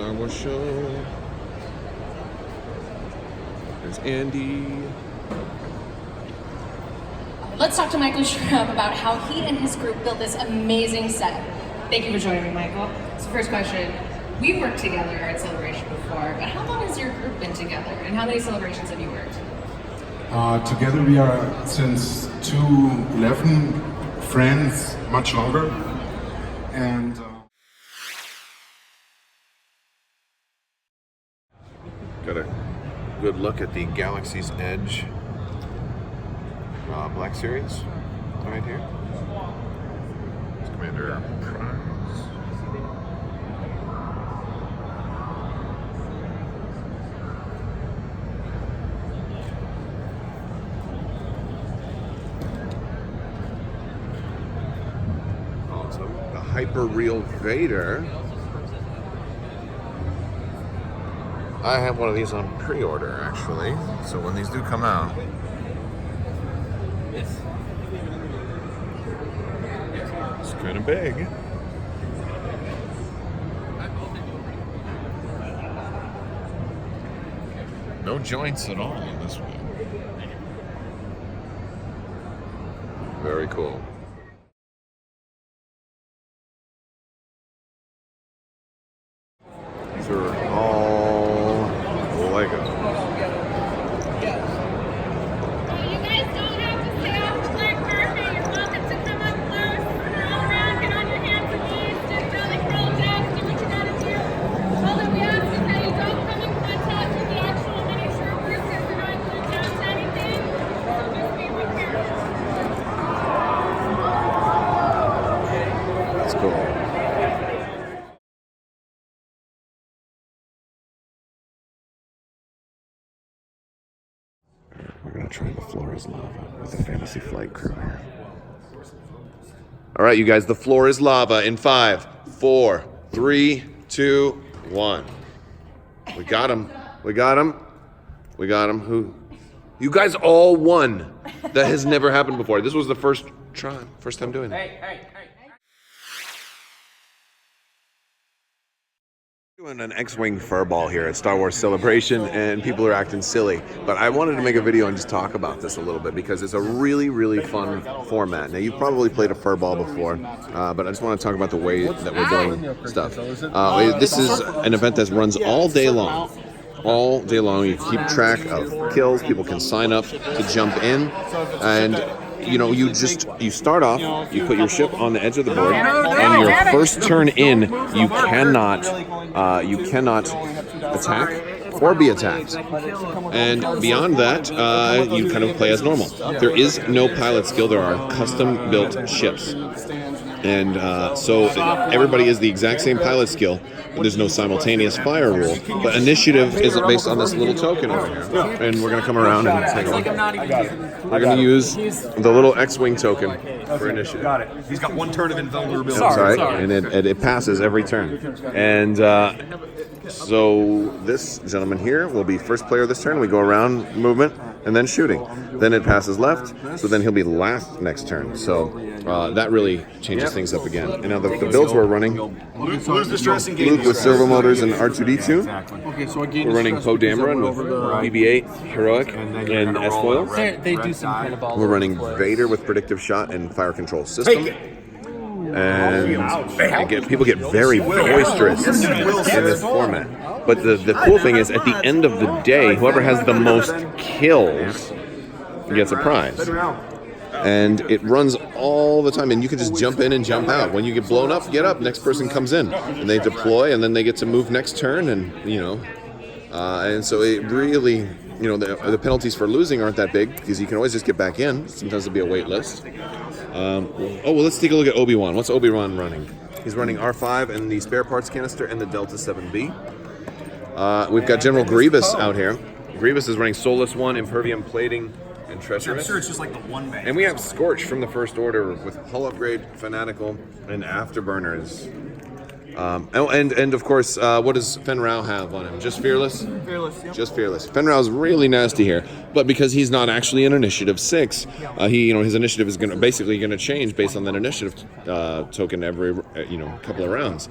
Star Wars show. There's Andy. Let's talk to Michael Schramm about how he and his group built this amazing set. Thank you for joining me, Michael. So first question, we've worked together at Celebration before, but how long has your group been together and how many celebrations have you worked? Together we are since 2011, friends much longer, and Got a good look at the Galaxy's Edge Black Series right here. It's Commander Prize. Awesome. The Hyper Real Vader. I have one of these on pre-order, actually. So when these do come out, it's kind of big. No joints at all in this one. Very cool. These are all Legos. You guys don't have to stay off the black carpet. You're welcome to come up close, roll around, get on your hands and knees, just really roll down, do what you gotta do. All that we ask is that you don't come in contact with the actual mini troopers because they're not glued down to anything. So just be real careful. That's cool. We're gonna try the floor is lava with the Fantasy Flight crew here. All right, you guys, the floor is lava in 5, 4, 3, 2, 1. We got him. We got him. We got him. Who? You guys all won. That has never happened before. This was the first time doing it. Hey. Doing an X-Wing furball here at Star Wars Celebration, and people are acting silly. But I wanted to make a video and just talk about this a little bit because it's a really, really fun format. Now, you've probably played a furball before, but I just want to talk about the way that we're doing stuff. This is an event that runs all day long. All day long, you keep track of kills. People can sign up to jump in, and you know, you start off, you put your ship on the edge of the board, and your first turn in, you cannot attack or be attacked. And beyond that, you kind of play as normal. There is no pilot skill. There are custom-built ships. And so everybody is the exact same pilot skill. There's no simultaneous fire rule. But initiative is based on this little token over here. And we're going to come around and take a look. We're going to use the little X-Wing token for initiative. Got it. He's got one turn of invulnerability. Sorry. And it passes every turn. And so this gentleman here will be first player this turn. We go around movement and then shooting. Then it passes left, so then he'll be last next turn. So that really changes things up again. And now the builds we're running, Lose the stress and Luke with servo motors and R2-D2. We're running Poe Dameron with BB-8, Heroic, and S-Foils. They do some kind of all. We're running Vader with predictive shot and fire control system. And people get very boisterous in this format. But the cool thing is, at the end of the day, whoever has the most kills gets a prize. And it runs all the time, and you can just jump in and jump out. When you get blown up, get up. Next person comes in, and they deploy, and then they get to move next turn, and and so it really, the penalties for losing aren't that big because you can always just get back in. Sometimes there'll be a wait list. Let's take a look at Obi-Wan. What's Obi-Wan running? He's running R5 and the spare parts canister and the Delta 7B. We've got General Grievous out here. Grievous is running Soulless 1, Impervium Plating, and Treacherous. I'm sure it's just like the one bang. And we have Scorch from the First Order with Hull Upgrade, Fanatical, and Afterburners. And of course, what does Fen Rao have on him? Just Fearless? Fearless, yep. Just Fearless. Fen Rao's really nasty here, but because he's not actually in Initiative 6, his initiative is basically going to change based on that initiative token every couple of rounds.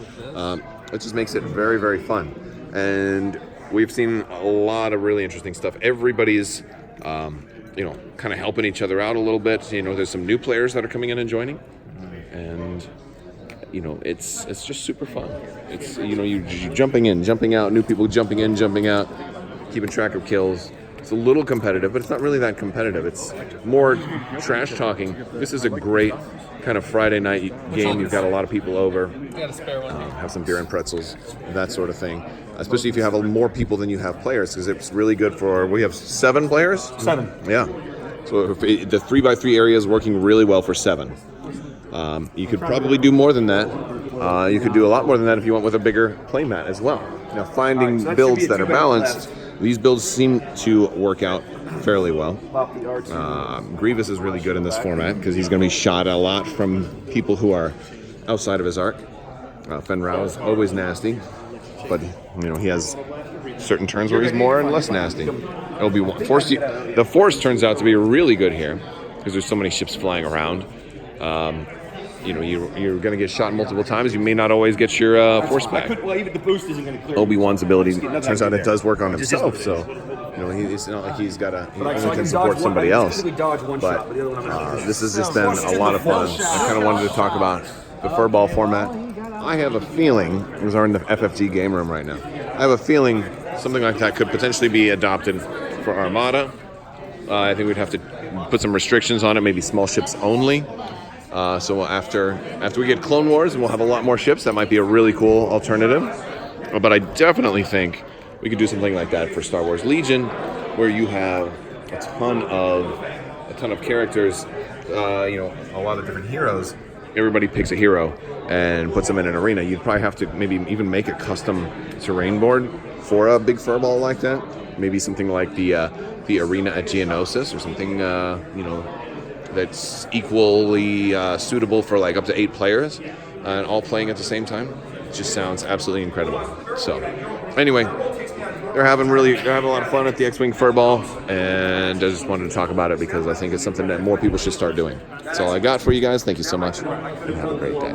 It just makes it very, very fun. And we've seen a lot of really interesting stuff. Everybody's, kind of helping each other out a little bit. There's some new players that are coming in and joining. And, it's just super fun. It's, you jumping in, jumping out, new people jumping in, jumping out, keeping track of kills. It's a little competitive, but it's not really that competitive. It's more trash talking. This is a great kind of Friday night game. You've got a lot of people over, have some beer and pretzels, that sort of thing. Especially if you have more people than you have players, because it's really good for. We have 7 players. 7. Yeah. So if the 3x3 area is working really well for 7. You could probably do more than that. You could do a lot more than that if you went with a bigger playmat as well. Now, finding builds that are balanced. These builds seem to work out fairly well. Grievous is really good in this format because he's going to be shot a lot from people who are outside of his arc. Fenrau is always nasty, but he has certain turns where he's more and less nasty. Obi-Wan the Force turns out to be really good here because there's so many ships flying around. You're going to get shot multiple times. You may not always get your force back. Even the boost isn't going to clear. Obi-Wan's ability turns out it does work on himself, so it's not like he only can support somebody else. But this has just been a lot of fun. I kind of wanted to talk about the furball format. I have a feeling, because we're in the FFG game room right now, I have a feeling something like that could potentially be adopted for Armada. I think we'd have to put some restrictions on it, maybe small ships only. So after we get Clone Wars and we'll have a lot more ships, that might be a really cool alternative. But I definitely think we could do something like that for Star Wars Legion, where you have a ton of characters, a lot of different heroes. Everybody picks a hero and puts them in an arena. You'd probably have to maybe even make a custom terrain board for a big furball like that. Maybe something like the arena at Geonosis or something, that's equally suitable for like up to 8 players and all playing at the same time. It just sounds absolutely incredible. So anyway, they're having a lot of fun at the X-Wing Furball, and I just wanted to talk about it because I think it's something that more people should start doing. That's all I got for you guys. Thank you so much, and have a great day.